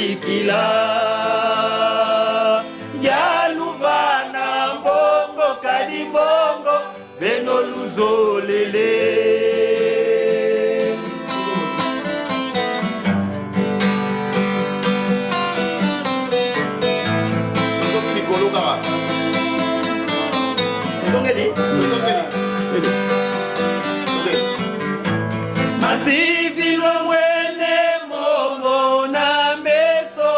kwikila ya luvana mbongo kadimbongo beno luzolele Masivilwa mwene momo na meso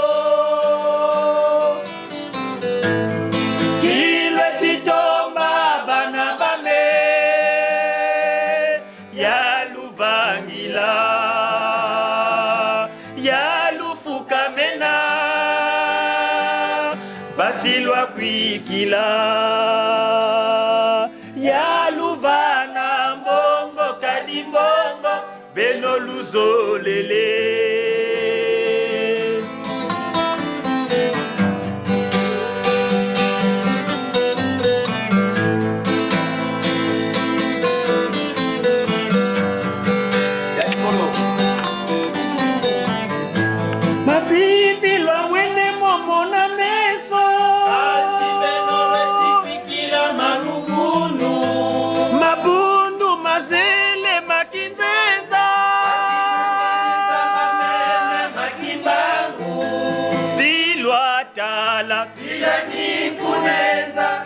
Kilwe titomba bana bame Ya luvangila Ya lufukamena Basilwa kwikila Ya luvana mbongo kadimbongo beno luzolele Masivilwa mwene momo na meso Asi beno wetikikila manuvunu Mabundu mazele makinzenza Makimbangu Silwa tala Sila ni kunenza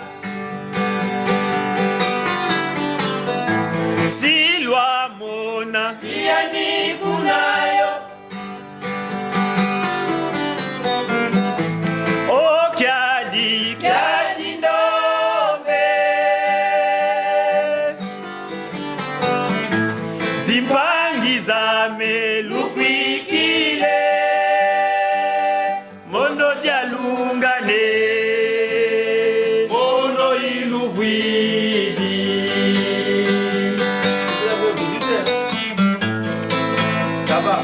Silwa mona Sila ni kunayo Kyadi ndombe Zimpangi zame lukwikile Mono dialungane Mono iluvwidi Ça va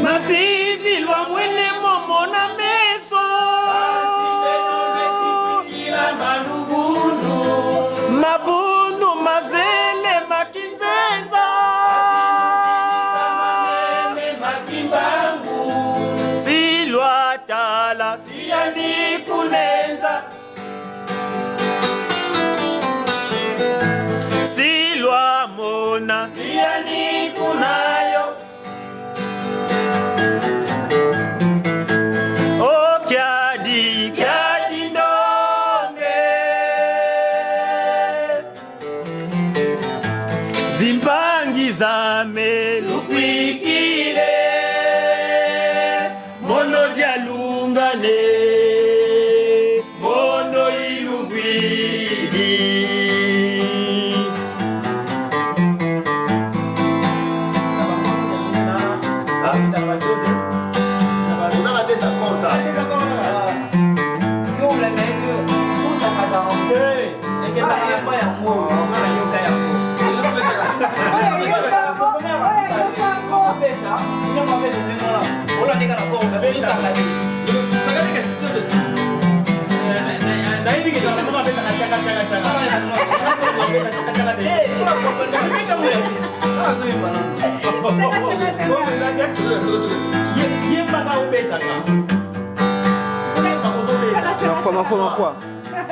Masivilwa mwene momo na meso Mabundu mazele makinzenza Silwa tala siyani kunenza Silwa mona siyani kunayo O kyadi ndombe Zimpangi zame lukwikile Mono dialungane Mono iluvwidi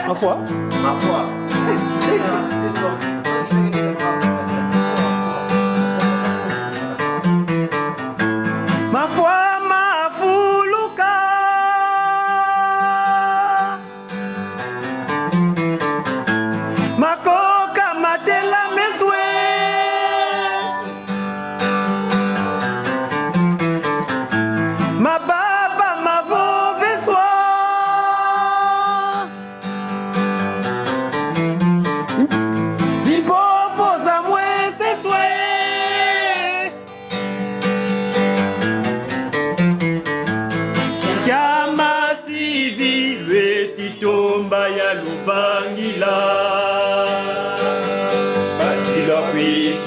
Ma foi. Ma foi, ma fuluka. Ma coca, ma tela mesue. Ma baba, ma vove soi.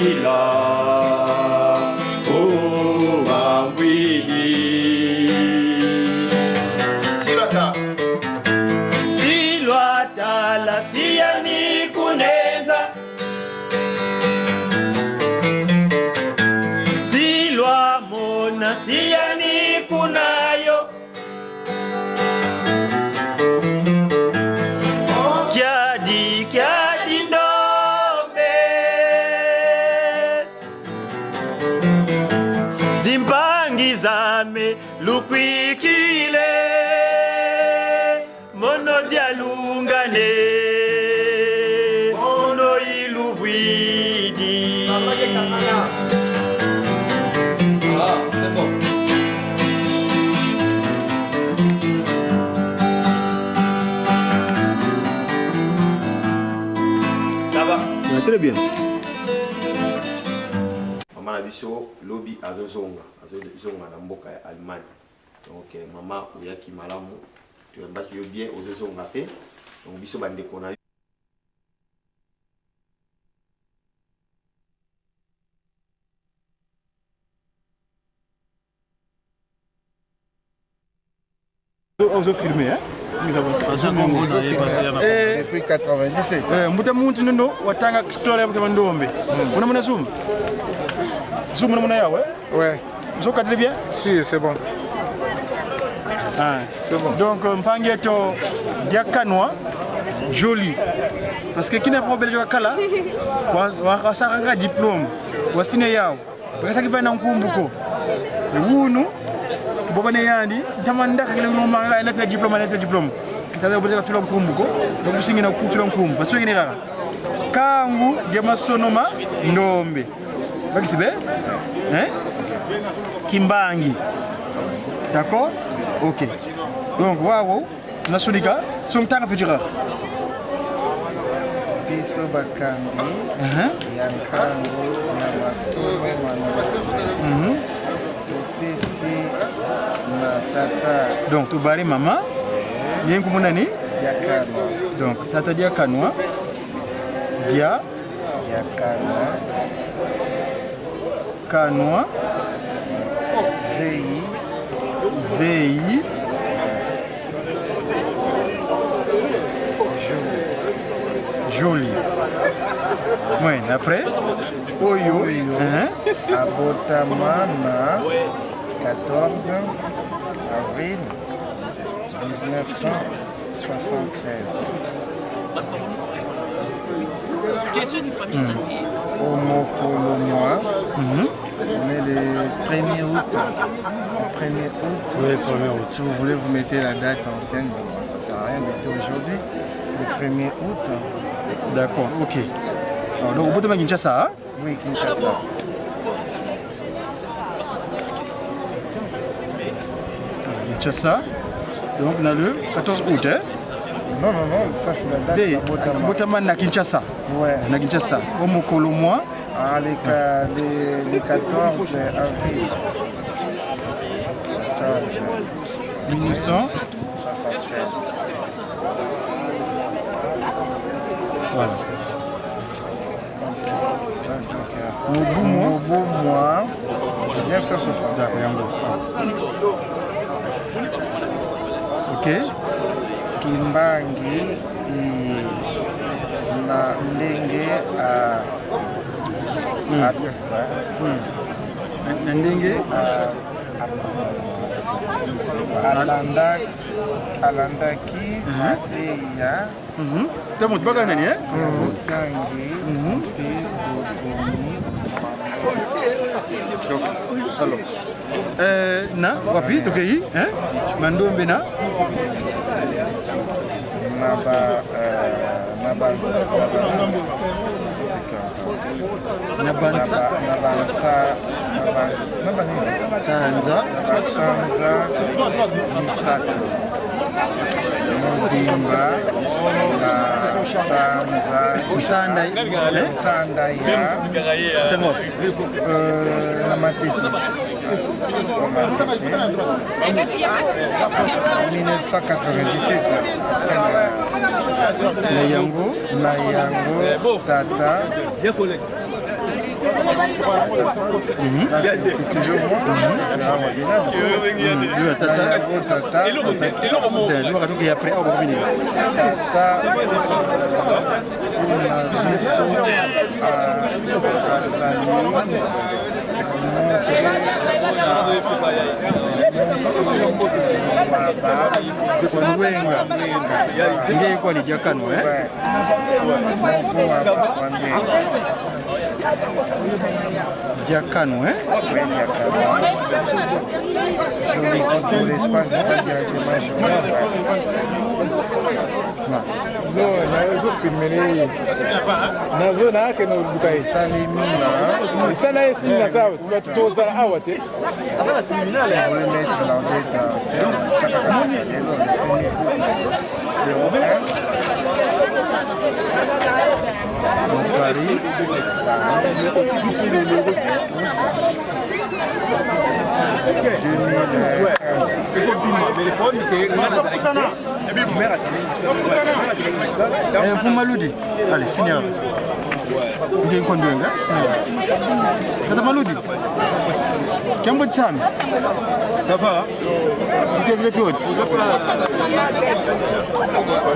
Sila Wambwidi Silwata la siyani kunenza Silwa mona siyani kunayo Kyadi ndombe Zimpangi zame lukwikile Mono dialungane Mono iluvwidi c'est bon. Ça va? Très bien. Maman a dit lobby azozonga na mboka ya Allemagne. Donc maman oyaki malamu tu vas battre bien ozozonga pe. Donc biso bande kona On se filmer, hein? Nous avons ça. Depuis 97. Muta muntu nuno watanga story ya kama ndombe. Unamona zoom? Zoom unamona yawe? Ouais. Zo cadre bien? Si, c'est bon. Ah, c'est bon. Donc mpangeto diakanwa joli. Parce que kina problème jo kala wa saranga diplôme. Wasine yao. Bakasa kifanya nkumbuko. Wunu bobane yandi tamanda kile no manga na diplôme kitaza boza tula nkumbuko donc singina kutula nkumbu parce que ngene kangu dia masonoma ndombe bakisibe kimbangi d'accord OK donc wawo nasulika somtanga futura Biso bakambi yankango na masonoma topesi na tata donc tu bari maman bien kumuna ni Diakanwa donc tata Diakanwa dia Kanwa Zei joli. Ouais, après Oyo Abotamana 14 avril 1976. Question d'une famille santé. Au Mokolomoa, mais le 1er août. Le 1er août. Oui, 1er août. Si vous voulez, vous mettez la date ancienne. Bon, ça ne sert à rien, mettez aujourd'hui. Le 1er août. D'accord, ok. Alors, donc, au bout de Kinshasa, oui, Kinshasa. Kinshasa, donc on a le 14 août. Hein? Non, ça c'est la date de Botama. Botama na Kinshasa. Ouais. Na Kinshasa. Au Mokolo mois. Ah, les 14 avril. 1976. Voilà. Au beau mois 1960. D'accord. Ok. Kimbangi na ndenge na ndenge alandaki mateya T'as monté pas nani hein? Tangi mpe bokomi. Alors. Na wapi tokei hein? Mandombe na Sanza Misato Mobimba na Nsanda ya Tango na Matete 1997 na yango tata C'est toujours moi. C'est un Diacano, hein? Oui, Diacano. Joli contre l'espace, directement. Paris. Maludi. Allez, signal. Ngi konduenga, signal. Tata Maludi. Kambo chami. Ça va? Qu'est-ce que tu fais?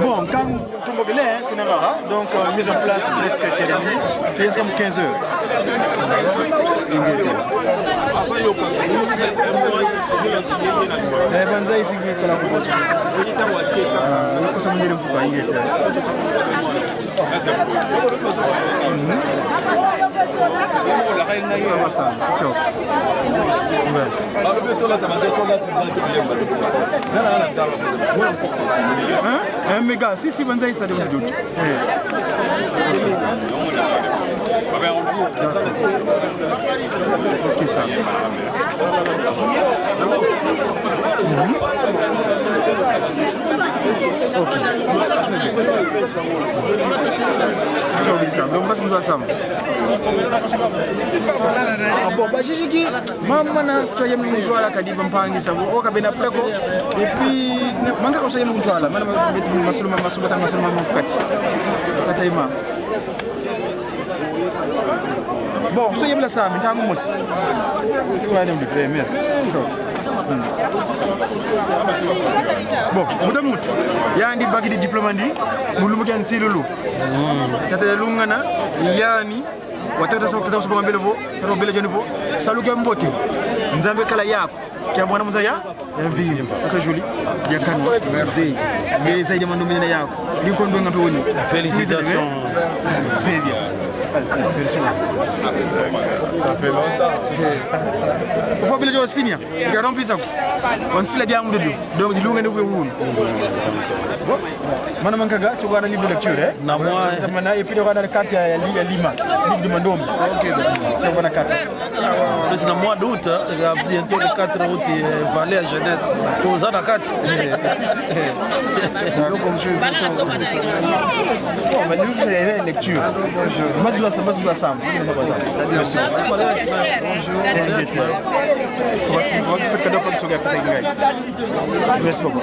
Bon, quand tu me connais, donc mise en place presque 15 heures. Banza ici qui est la proposition. Nous sommes venus pour y être. Mais gars, si Banza ici, ça donne du doute. Ok, ça. Ok. Ça. Donc, parce que nous sommes. Bon, bah, j'ai dit, maman, je suis allé à la Kadi, Bampangi, ça vous, au cabinet Placo, et puis, manque à conseiller mon toile, madame, bon, soyez là ça, mais t'as un mot. C'est quoi le plus merci. Bon, madame, il y a un débat de diplomatie, nous le mettons ici le loup. Tata Lungana, Yani, watata sokata sobo mbelevo, pero bele jenevo, salu ke mbote. Nzambe kala yako, kia mwana muzaya, envile, aka joli, diakano, merci. Mais ça y demande mena yako. Ni ko ndonga to woni. Félicitations. Très bien. Merci. Ça fait longtemps. Pourquoi bele jo sinia? Ga rompi sako. On sila diamu de donc di lunga ne ko woni. Mana mankaga so wana livre lecture na moi mana et puis de regarder carte ya Lima Ligue de Mandombe. OK c'est bonne carte. C'est dans le mois d'août, il y a bientôt le 4 août Valais à Jeunesse. Aux autres 4. Donc comme je mais nous c'est une lecture. Moi je dois ça. C'est-à-dire bonjour. Faites cadeau pour que ça merci beaucoup.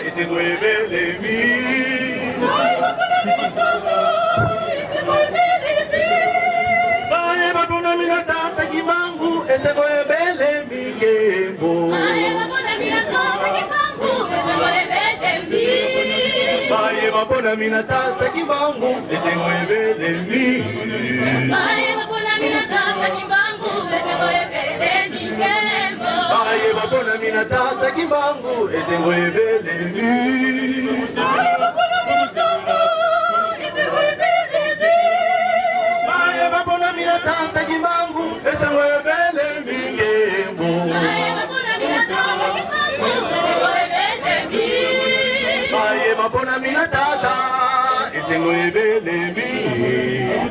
Y se mueve de mí. Kimbangu, ese boy bele migembo. Baye mapona mina tata Kimbangu, ese boy bele mi. Baye mapona mina tata Kimbangu, ese boy bele mi. Baye mapona mina tata Kimbangu, ese boy bele migembo. Baye mapona mina tata Kimbangu, ese boy bele mi. Baye mapona mina tata, ese boy bele mi.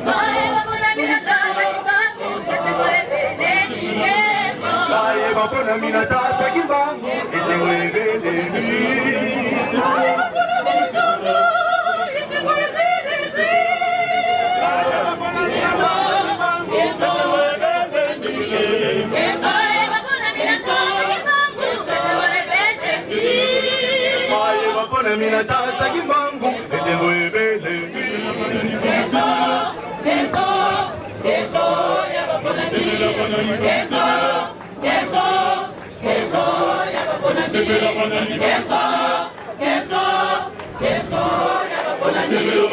Baye mapona mina tata Kimbangu, ese boy bele migembo. Baye mapona mina tata Kimbangu, ese boy bele mi. Baye mapona mina tata, ese boy bele mi. Baye mapona mina tata Kimbangu, ese boy bele migembo. Baye mapona mina tata Kimbangu, ese boy bele mi. Baye mapona mina tata, ese boy bele mi. Baye mapona mina tata, ese boy bele mi. Baye mapona mina tata Kimbangu, ese boy bele mi. Baye mapona mina tata Kimbangu, ese boy bele mi. Eso, ya va por así. Eso, ya va por así. Eso, ya va por así. Eso, ya va por así. Eso, ya va por así.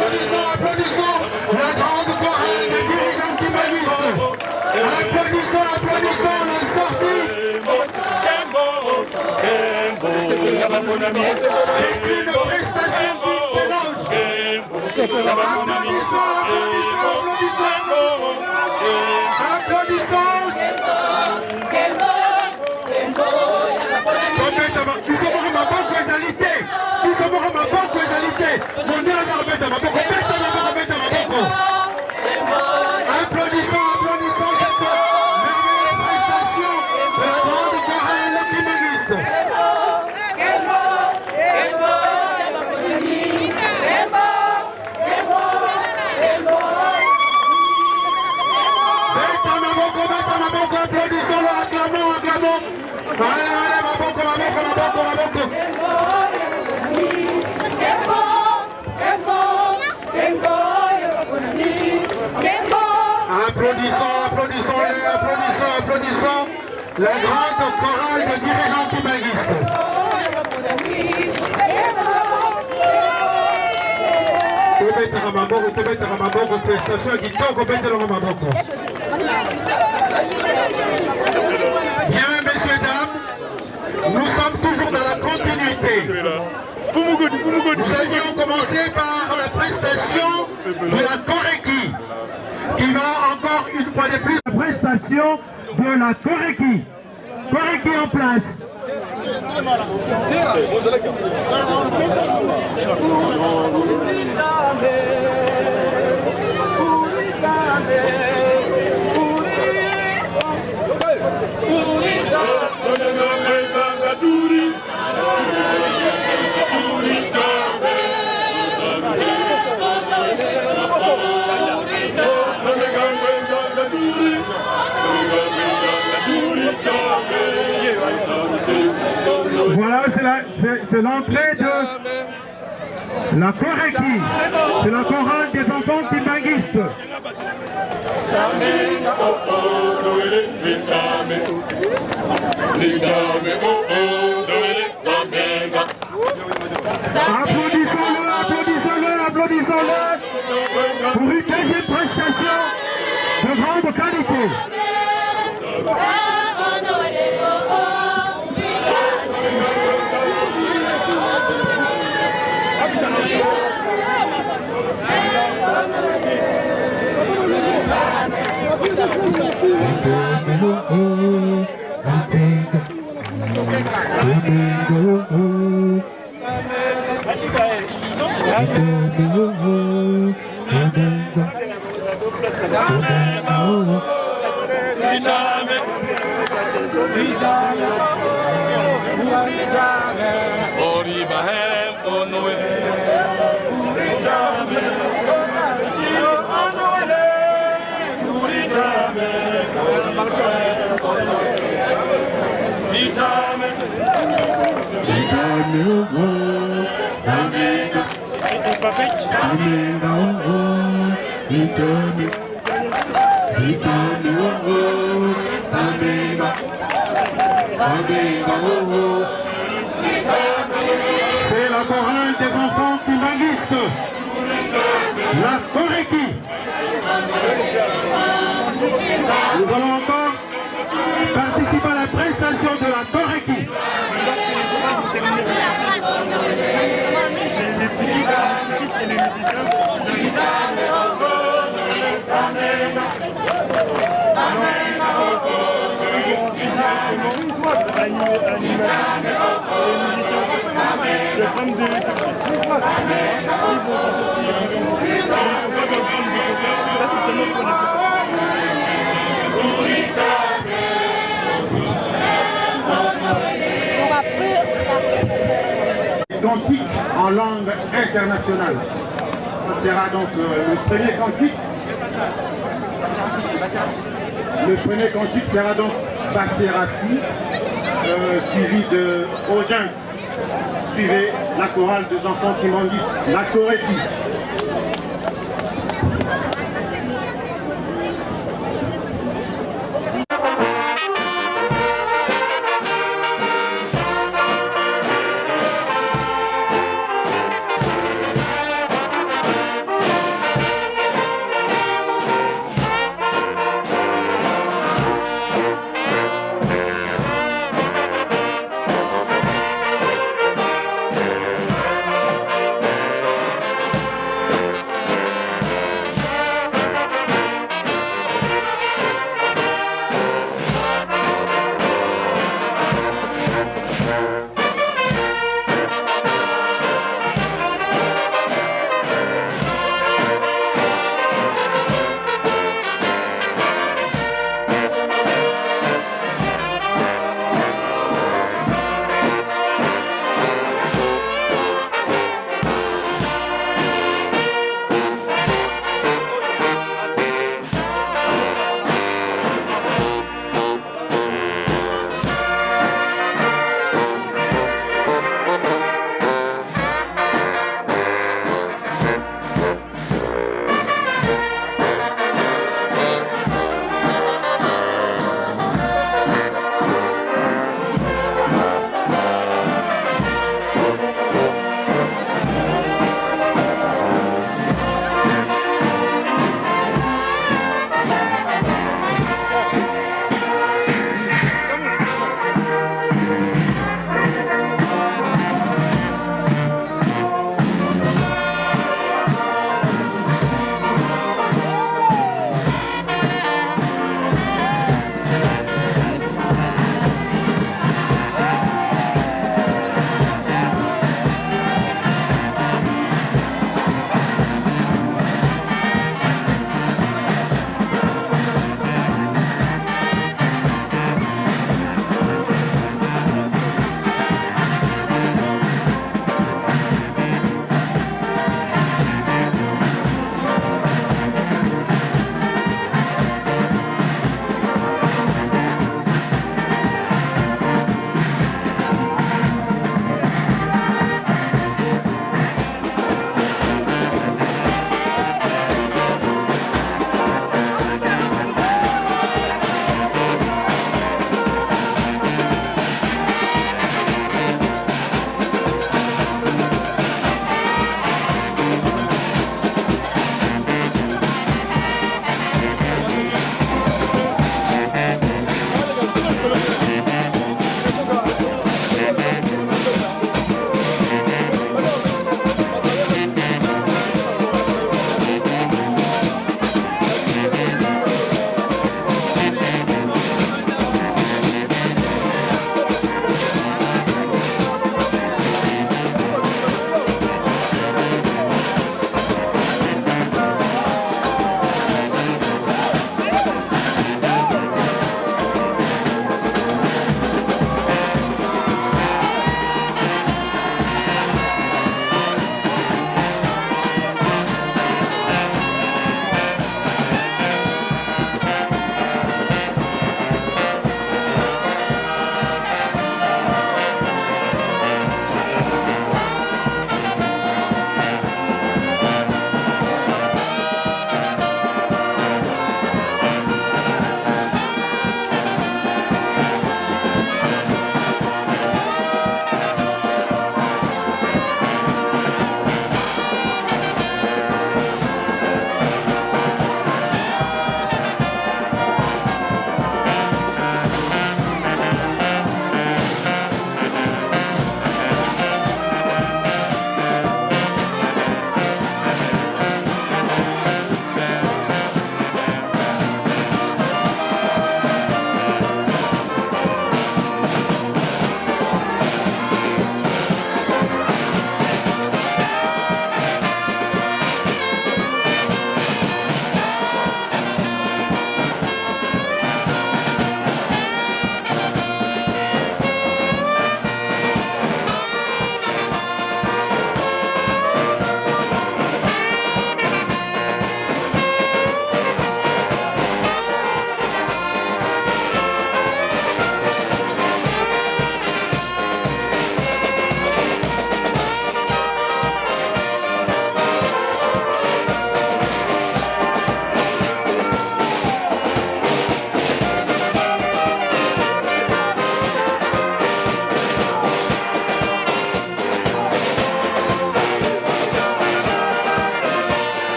Applaudissons la grande chorale des dirigeants cubanistes. Applaudissons la sortie. C'est une prestation qui mélange. Applaudissons. Applaudissons cette merveilleuse prestation de la grande chorale cubaniste. Applaudissons-le, acclamons. Allez, Maboko. Applaudissons la grande chorale de dirigeants cubanistes. Tobetaka maboko prestation kitoko betelongo maboko. Bien, messieurs, dames, nous sommes toujours dans la continuité. Nous avions commencé par la prestation de la Koreki, qui va encore une fois de plus la prestation de la Koreki. Koreki en place. Uri Voilà, c'est l'entrée de la Koreki. C'est la chorale des enfants timbanguistes. Applaudissons-le, applaudissons-le, applaudissons-le pour une deuxième prestation de grande qualité. C'est la chorale des enfants timbanguistes, la Koreki. Nous allons encore participer à la prestation de la Koreki. Cantique en langue internationale. Ça sera donc le premier cantique. Le premier cantique sera donc Basserafi, suivi de Audience. Suivez la chorale des enfants qui m'ont dit la Koreki.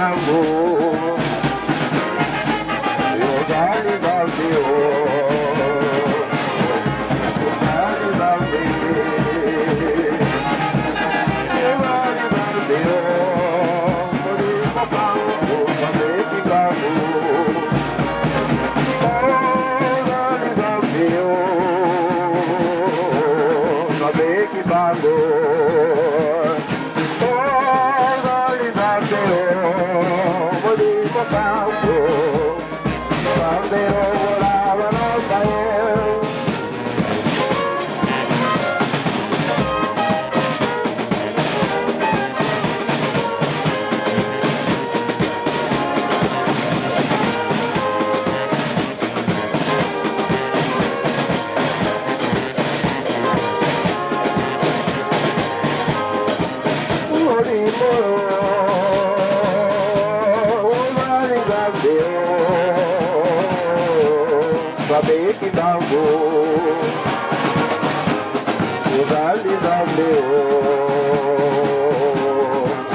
kibango Yogali Balde Yogali Balde Yogali Balde Mori Mapango Babe kibango Yogali Balde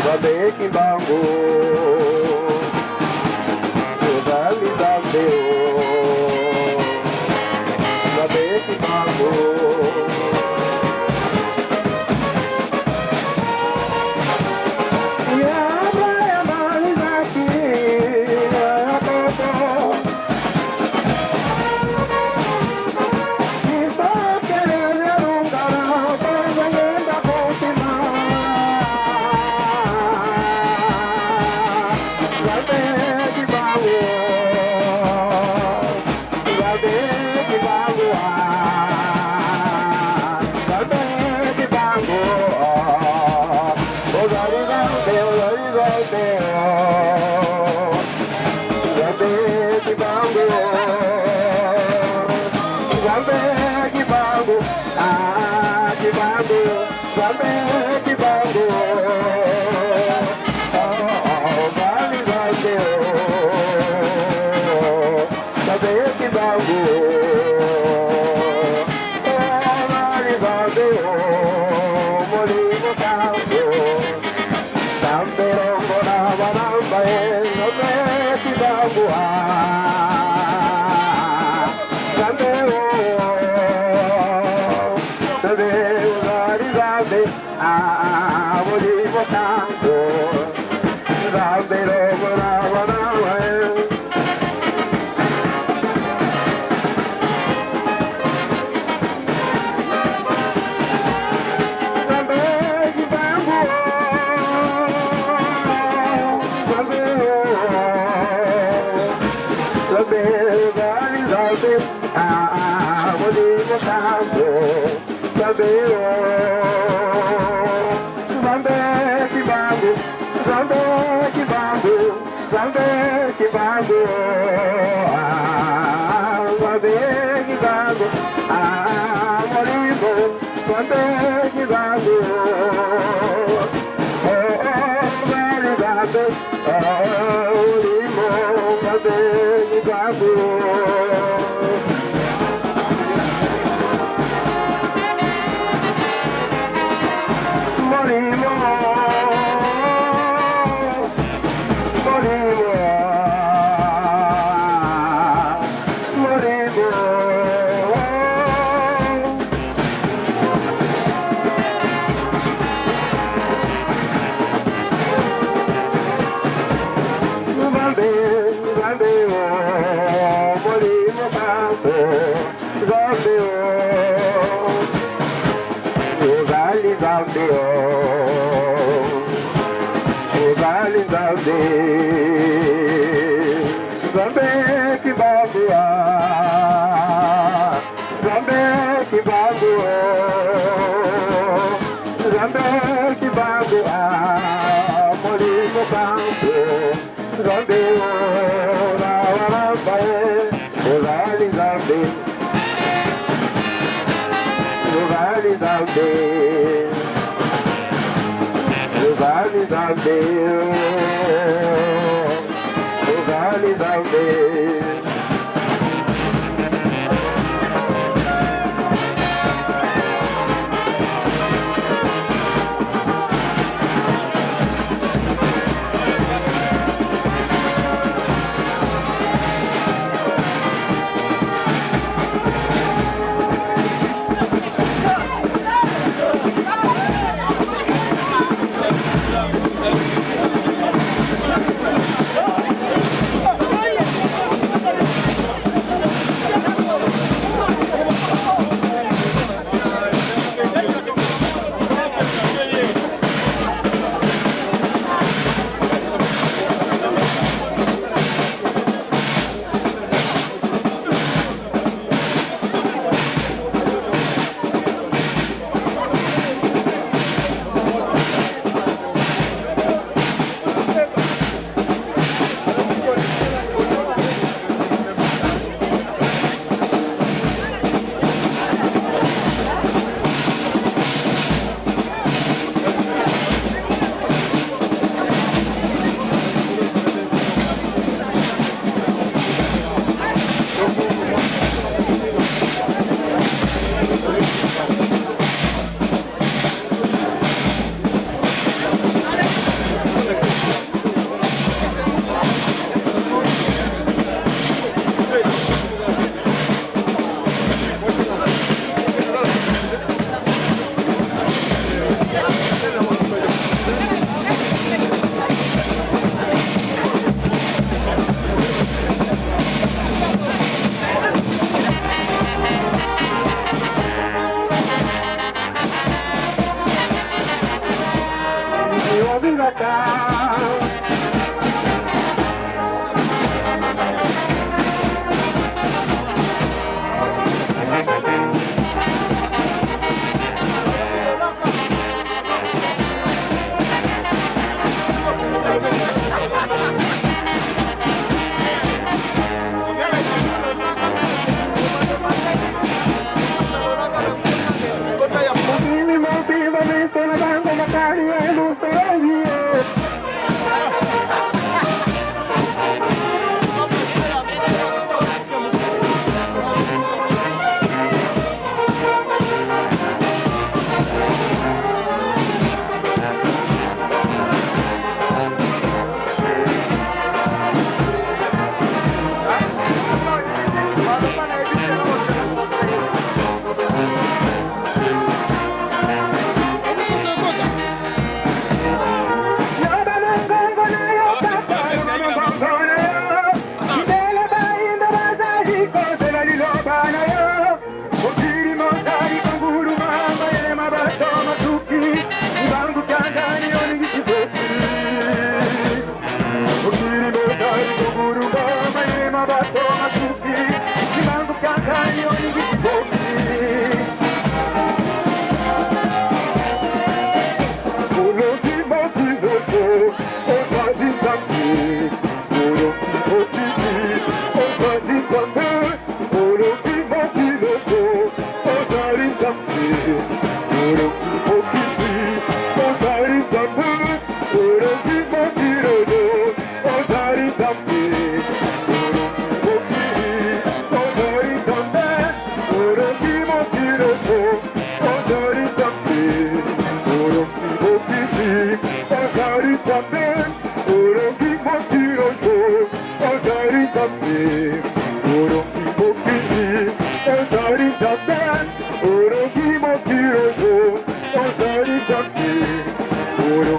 Babe kibango Babe kibango Yogali Balde Babe kibango Yogali Balde Babe kibango Oro